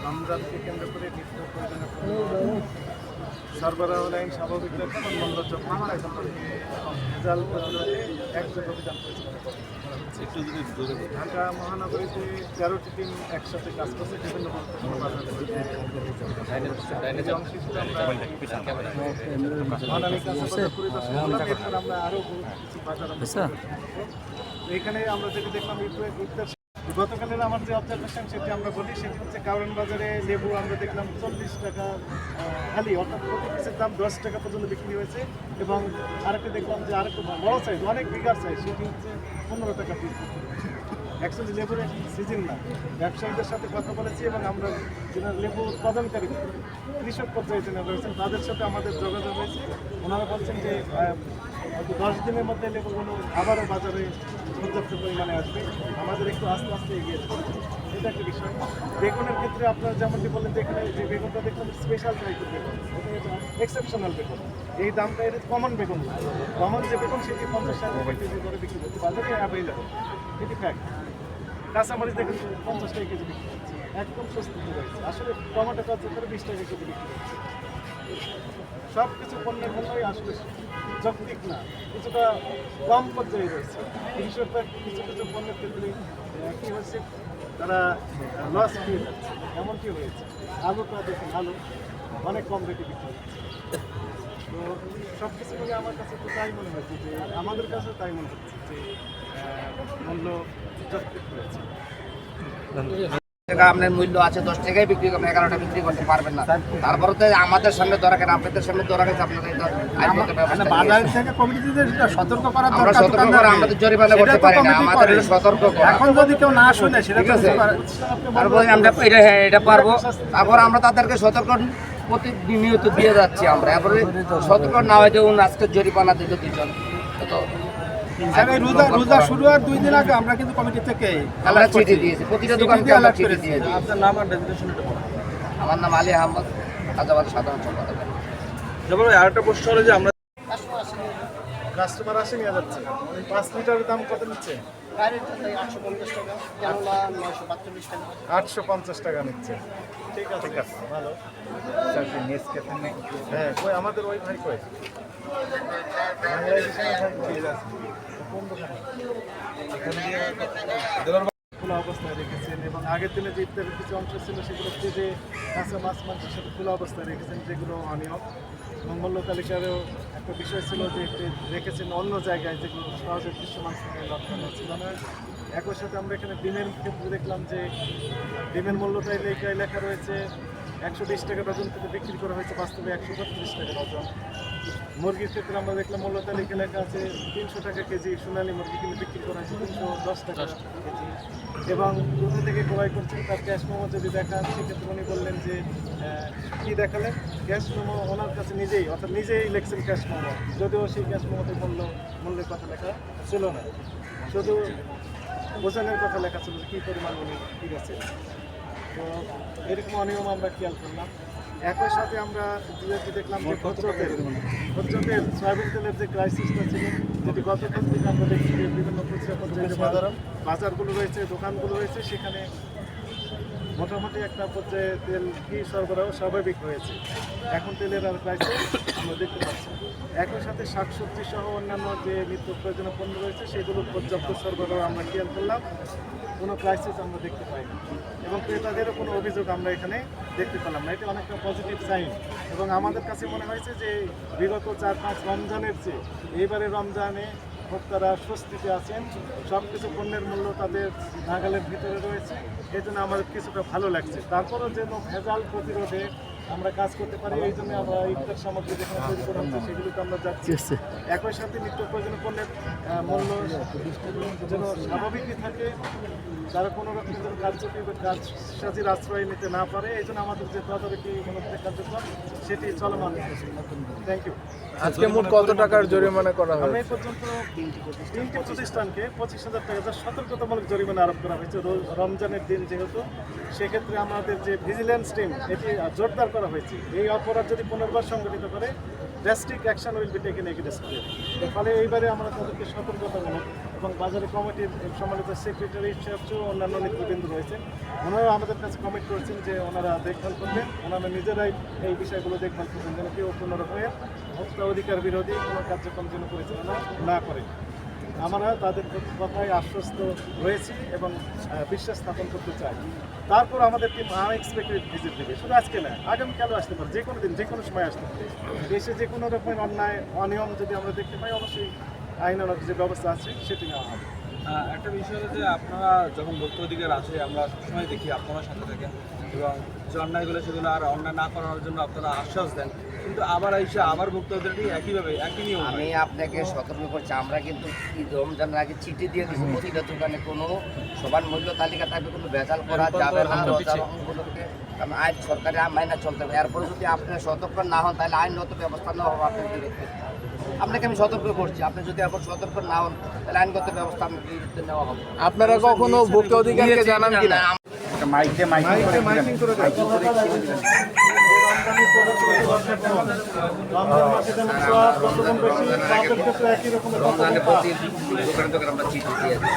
রমজানকে কেন্দ্র করে নিত্য প্রয়োজনীয় সরবরাহ লাইন স্বাভাবিক রাখা এবং মূল্য যখন ভেজাল প্রতিরোধে একযোগে অভিযান পরিচালনা করা হচ্ছে। ঢাকা মহানগরীতে 13টি টিম একসাথে কাজ করছে বিভিন্ন আমরা আরও কিছু বাজার এখানে আমরা যেটি দেখলাম গতকালের আমার যে অবজারভেশন সেটি আমরা বলি সেটি হচ্ছে কারণ বাজারে লেবু আমরা দেখলাম 40 টাকা খালি, অর্থাৎ প্রতি পিসের দাম 10 টাকা পর্যন্ত বিক্রি হয়েছে এবং আরেকটা দেখলাম যে আরেকটু বড় সাইজ অনেক বিগার সাইজ সেটি হচ্ছে 15 টাকা পিস। অ্যাকচুয়ালি লেবুর সিজন না, ব্যবসায়ীদের সাথে কথা বলেছি এবং আমরা যারা লেবু উৎপাদনকারী কৃষক পর্যায়ে যারা রয়েছেন তাদের সাথে আমাদের যোগাযোগ হয়েছে। ওনারা বলছেন যে 10 দিনের মধ্যে লেবুগুলো আবারও বাজারে পর্যাপ্ত পরিমাণে আসবে, আমাদের একটু আস্তে আস্তে এগিয়ে যাবে, এটা একটা বিষয়। বেগুনের ক্ষেত্রে আপনারা যেমনটি বললেন যে এখানে যে বেগুনটা দেখলাম স্পেশাল টাইপের বেগুন, এটা এক্সেপশনাল বেগুন, এই দামটা এটা কমন বেগুন, কমন যে বেগুন সেটি 50-60 টাকা কেজি করে বিক্রি করতে বাজারে অ্যাভেলেবল, এটি ফ্যাক্ট। কাঁচামরিচ দেখুন 50 টাকা কেজি বিক্রি করছে, একদম সস্তিতে রয়েছে। আসলে টমেটো কাজ করে 20 টাকা কেজি বিক্রি করছে। সব কিছু পণ্যের মূল্যই আসলে যৌক্তিক না, কিছুটা কম পর্যায়ে রয়েছে। কৃষকরা কিছু কিছু পণ্যের ক্ষেত্রে কী হয়েছে, তারা লস খেয়ে যাচ্ছে, এমনটি হয়েছে। আলুটা দেখুন, আলু অনেক কম রেটে বিক্রি হচ্ছে। তো সব কিছু মিলে আমার কাছে তো তাই মনে হচ্ছে যে আমাদের কাছে তাই মনে হচ্ছে যে মূল্য যৌক্তিক হয়েছে। আপনার মূল্য আছে 10 টাকায় বিক্রি করবেন, 11টা বিক্রি করতে পারবেন না। তারপরে তো আমাদের সামনে ধরা কেন, আপনাদের সামনে ধরা গেছে, আপনাদের সতর্ক করা আমাদের জরিমানা করতে পারি না, আমাদের সতর্ক এখন যদি কেউ না শুনে সেটা আমরা এটা পারবো। তারপর আমরা তাদেরকে সতর্ক প্রতিনিয়ত দিয়ে যাচ্ছি আমরা, এরপরে সতর্ক না হয় যেমন আজকে জরিমানা দিল 2 জন। রোজা শুরু আর 2 দিন আগে আমরা কিন্তু কমিটি থেকে আমরা চিঠি দিয়েছি, প্রতিটা দোকানকে আমরা চিঠি দিয়েছি। আপনার নাম আর ডেজিগনেশন এটা বলুন। আমার নাম আলী আহমদ, রাজাবাদ সাধারণ সম্পাদক। যেমন আরেকটা প্রশ্ন হলো যে আমরা কাস্টমার আসে নিয়ে যাচ্ছে 5 লিটারের দাম কত নিচ্ছে? 850 টাকা নিচ্ছে। ঠিক আছে, ভালো। হ্যাঁ, কই আমাদের ওই ভাই কই? খোলা অবস্থায় রেখেছেন এবং আগের দিনে যে ইফতারের কিছু অংশ ছিল সেগুলো ফ্রিজে কাঁচা মাছ মাংসের সাথে খোলা অবস্থায় রেখেছেন, যেগুলো অনিয়ম। এবং মূল্য তালিকারও একটা বিষয় ছিল যে রেখেছেন অন্য জায়গায়, যেগুলো সহজে দৃশ্যমান লক্ষণ ছিল না। একই সাথে আমরা এখানে ডিমের ক্ষেত্রে দেখলাম যে ডিমের মূল্য তালিকায় লেখা রয়েছে 120 টাকা ডজন থেকে বিক্রি করা হয়েছে, বাস্তবে 132 টাকা ডজন। মুরগির ক্ষেত্রে আমরা দেখলাম মূল্য তালিকা লেখা আছে 300 টাকা কেজি, সোনালী মুরগি কিন্তু বিক্রি করা হয়েছে 310 টাকা কেজি। এবং কোথা থেকে ক্রয় করছেন তার ক্যাশ মেমো যদি দেখান, সেক্ষেত্রে উনি বললেন যে কী দেখালেন, ক্যাশ মেমো ওনার কাছে নিজেই, অর্থাৎ নিজেই লেখছেন ক্যাশ মেমো, যদিও সেই ক্যাশ মেমোতে মূল্যের কথা লেখা ছিল না, শুধু ওজনের কথা লেখা ছিল যে কী পরিমাণ উনি ঠিক আছে। তো এরকম অনিয়ম আমরা খেয়াল করলাম। একই সাথে আমরা দেখলাম যে ভোজ্য তেল সয়াবিন তেলের যে ক্রাইসিসটা ছিল, যেটি গতকাল থেকে আমরা দেখছি যে বিভিন্ন খুচরা পর্যায়ে বাজারগুলো রয়েছে, দোকানগুলো রয়েছে, সেখানে মোটামুটি একটা পর্যায়ে তেল কি সরবরাহ স্বাভাবিক হয়েছে। এখন তেলের আর ক্রাইসিস আমরা দেখতে পাচ্ছি। একই সাথে শাকসবজি সহ অন্যান্য যে নিত্য প্রয়োজনীয় পণ্য রয়েছে সেগুলোর পর্যাপ্ত সরবরাহ আমরা খেয়াল করলাম, কোনো ক্রাইসিস আমরা দেখতে পাই না এবং ক্রেতাদেরও কোনো অভিযোগ আমরা এখানে দেখতে পেলাম না। এটা অনেকটা পজিটিভ সাইন এবং আমাদের কাছে মনে হয়েছে যে বিগত 4-5 রমজানের চেয়ে এইবারে রমজানে ভোক্তারা স্বস্তিতে আছেন, সব কিছু পণ্যের মূল্য তাদের নাগালের ভিতরে রয়েছে, এই জন্য আমাদের কিছুটা ভালো লাগছে। তারপরেও যেন ভেজাল প্রতিরোধে আমরা কাজ করতে পারি, এই জন্য আমরা ইফতার সামগ্রী যেখানে তৈরি করা হচ্ছে সেগুলোকে আমরা যাচ্ছি। একই সাথে নিত্য প্রয়োজনীয় পণ্যের মূল্য যেন স্বাভাবিকই থাকে, তারা কোনো রকম যেন কারসাজির আশ্রয় নিতে না পারে, এই জন্য আমাদের যে তদারকি মনোযোগ কার্যক্রম সেটি চলমান। Thank you. আজকে মোট কত টাকার জরিমানা করা হয়? এই পর্যন্ত 3টি প্রতিষ্ঠানকে 25,000 টাকা সতর্কতামূলক জরিমানা আরোপ করা হয়েছে রমজানের দিন যেহেতু, সেক্ষেত্রে আমাদের যে ভিজিলেন্স টিম এটি জোরদার করা হয়েছে। এই অপরাধ যদি পুনর্বার সংগঠিত করে drastic action will be taken against them. ফলে এইবারে আমরা তাদেরকে সতর্কতামূলক এবং বাজারে কমিটির সম্মানিত সেক্রেটারি সহ অন্যান্য নেতৃবৃন্দ রয়েছেন। ওনারা আমাদের কাছে কমিট করেছেন যে ওনারা দেখভাল করবেন, ওনারা নিজেরাই এই বিষয়গুলো দেখভাল করবেন যেন কেউ কোনো রকমের ভোক্তা অধিকার বিরোধী কোনো কার্যক্রম যেন পরিচালনা না করে। আমরা তাদের কথায় আশ্বস্ত রয়েছি এবং বিশ্বাস স্থাপন করতে চাই। তারপর আমাদের টিম আনএক্সপেক্টেড ভিজিট দেবে, শুধু আজকে না, আগামীকালও আসতে পারে, যে কোনো দিন যে কোনো সময় আসতে পারে। দেশে যে কোনো রকমের অন্যায় অনিয়ম যদি আমরা দেখতে পাই, অবশ্যই আইনানুগ যে ব্যবস্থা আছে সেটি নেওয়া হবে। একটা বিষয় হলো যে আপনারা যখন ভোক্তা অধিকার আসে আমরা সবসময় দেখি আপনারা সাথে থাকেন এবং যে অন্যায়গুলো সেগুলো আর অন্যায় না করার জন্য আপনারা আশ্বাস দেন, কিন্তু আবার এসে আবার ভোক্তা অধিকারটি একইভাবে একই নিয়ম। আমি আপনাকে সতর্ক করছি, আমরা কিন্তু ঈদ রমজানের আগে চিঠি দিয়ে দিচ্ছি প্রতিটা দোকানে কোনো সমান মূল্য তালিকা থাকবে, কোনো ভেজাল করা যাবে না। উপলক্ষে কারণ আইন সরকারি মাইনা চলতে হবে। এরপরে যদি আপনি সতর্ক না হন তাহলে আইনগত ব্যবস্থা নেওয়া হবে আপনার বিরুদ্ধে। আপনাকে আমি সতর্ক করছি, আপনি যদি এখন সতর্ক না হন তাহলে আইনগত ব্যবস্থা আপনার বিরুদ্ধে নেওয়া হবে। আপনারা কখনো ভোক্তা অধিকারকে জানান কিনা? মাইকিং করে দেয়। রমজান মাসে যেমন সব যতক্ষণ বেশি তাদের ক্ষেত্রে একই রকমের রমজানের প্রতি দোকানে দোকানে আমরা চিঠি দিয়ে দিই।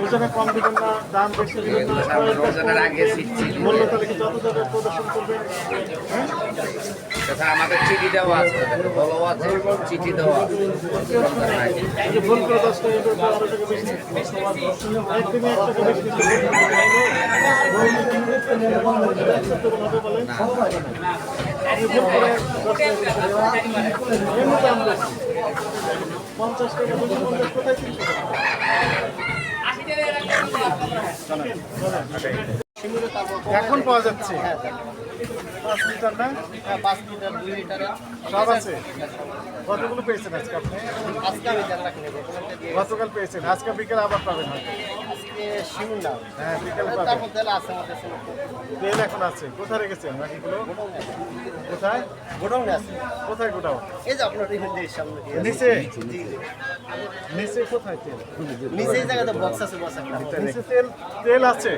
ওজনে কম দিবেন না, দাম বেশি দিবেন না, রমজানের আগে চিঠি মূল্য তালিকা যত যাবে প্রদর্শন করবেন। তাছাড়া আমাদের চিঠি দেওয়া আছে, বলো আছে চিঠি দেওয়া আছে রমজানের আগে। এই যে ভুল করে 10 টাকা করে 12 টাকা বেশি একদিনে 1 টাকা বেশি হবে বলেন। আপনি ভুল করে 10 টাকা এমনি দাম বেশি 50 টাকা 250 কোথায় 300 টাকা। এখন পাওয়া যাচ্ছে 5 লিটার না? 5 লিটার 2 লিটার সব আছে। কতগুলো পেয়েছেন আজকে আপনি? আজকে আমি 4 লাখ নেব। গতকাল পেয়েছেন, আজকে বিকেলে আবার পাবেন হয়তো। আজকে শিমুল না। হ্যাঁ, বিকেলে পাবেন। তারপর তেল আছে আমার কাছে। তেল এখন আছে। কোথায় রেখেছেন বাকিগুলো? কোথায়? গোডাউনে আছে। কোথায় গোটাও? এই যে আপনার রিফিল দিয়ে সামনে দিয়ে। নিচে? জি। নিচে কোথায় তেল? নিচে এই জায়গাতে বক্স আছে বস একটা। নিচে তেল তেল আছে।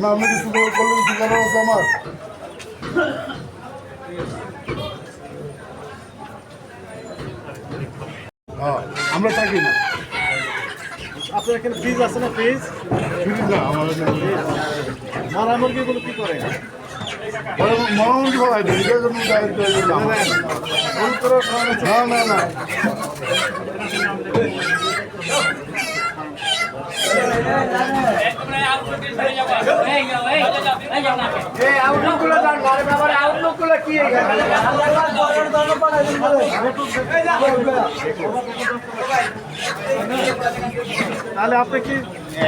না আমি কিছু করলেন কি জানা আছে আমার হ্যাঁ আমরা থাকি না আপনার এখানে ফ্রিজ আছে না? ফ্রিজ ফিরি না আমাদের মারা মুরগিগুলো কি করে? মনোমন্ত্রী ভাই এটার জন্য দায়িত্ব ভুল করে খাওয়ানো হচ্ছে। না না না তাহলে আপনি কি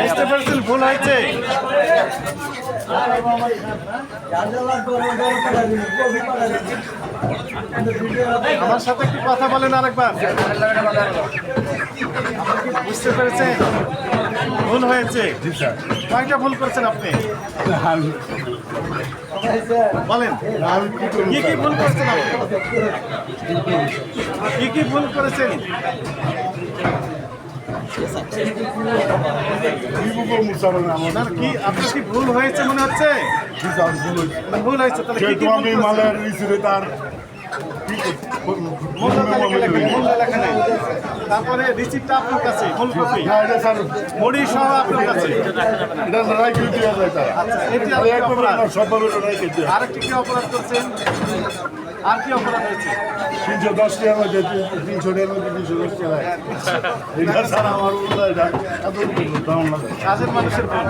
বুঝতে পারছেন ভুল হয়েছে? আমার সাথে একটু কথা বলেন আরেকবার। আপনি কি বুঝতে পেরেছেন ভুল হয়েছে? জি স্যার কয়টা ভুল করছেন আপনি বলেন? আমি কি করবো কি কি ভুল করছেন আপনি? কি কি ভুল করেছেন? কি বলবো স্যার আমার আপনার কি আপনার কি ভুল হয়েছে মনে হচ্ছে? জি স্যার ভুল হয়েছে ভুল হয়েছে তাহলে কি যেহেতু কি ভুল আমি করছেন? মালের রিসিভে তার মূল্য তালিকা লেখেন, মূল্য লেখা নেই। তারপরে রিসিপ্টটা আপনার কাছে, ফুল কপি, না এটা স্যার মুড়ি সহ আপনার কাছে। এটা রাইকে দেওয়া যায় তারা এটি আর আপনি একবার অপরাধ। সব রাইকে দেওয়া আরেকটি কি অপরাধ করছেন? আর কি অপরাধ হয়েছে? 310 টাকার মধ্যে 300 টাকার মধ্যে 310 টাকা এটা স্যার আমার বলতে এটা এত দাম লাগে কাজের মানুষের ভুল।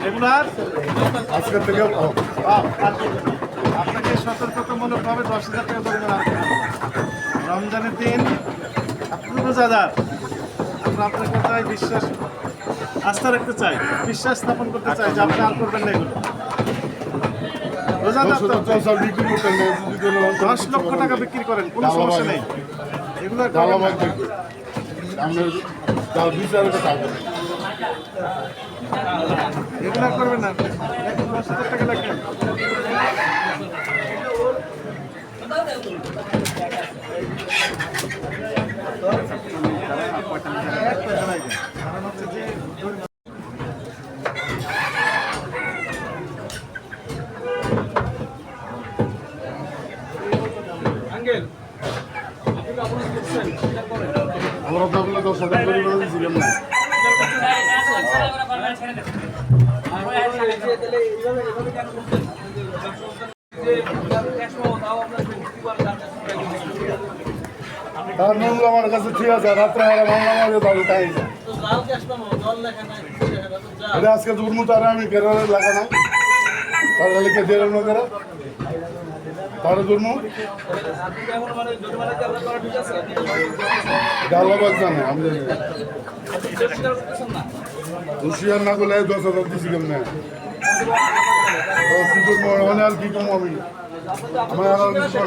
রেগুলার আজকের থেকে আপনাকে সতর্কতামূলকভাবে 10,000 টাকা জরিমানা আনতে হবে। রমজানের দিন আপনি রোজাদার, আমরা আপনার কথায় বিশ্বাস আস্থা রাখতে চাই, বিশ্বাস স্থাপন করতে চাই যে আপনি আর করবেন না এগুলো। রোজাদার তো 10 লক্ষ টাকা বিক্রি করেন, কোনো সমস্যা নেই। এগুলো করবেন না। এগুলো করবেন না। 10,000 টাকা লেখেন। কারণ হচ্ছে যে আঙ্কেল বড় থাকলে 10,000 করে দিয়েছিলাম না। তার মূল্য আমার কাছে ঠিক আছে, রাত্রে আমার মামলা মারে তাহলে তাই না। এটা আজকে দুর্মু তারা আমি কেরালের লাগা না, তারা লিখে দেড়ের মধ্যে তারা দুর্মু ডালাবাদ জানে আমি জানি হুশিয়ার না করলে 10,000 দিয়েছিলাম না। কি করবো আর কি করবো আমি আমার আর কিছু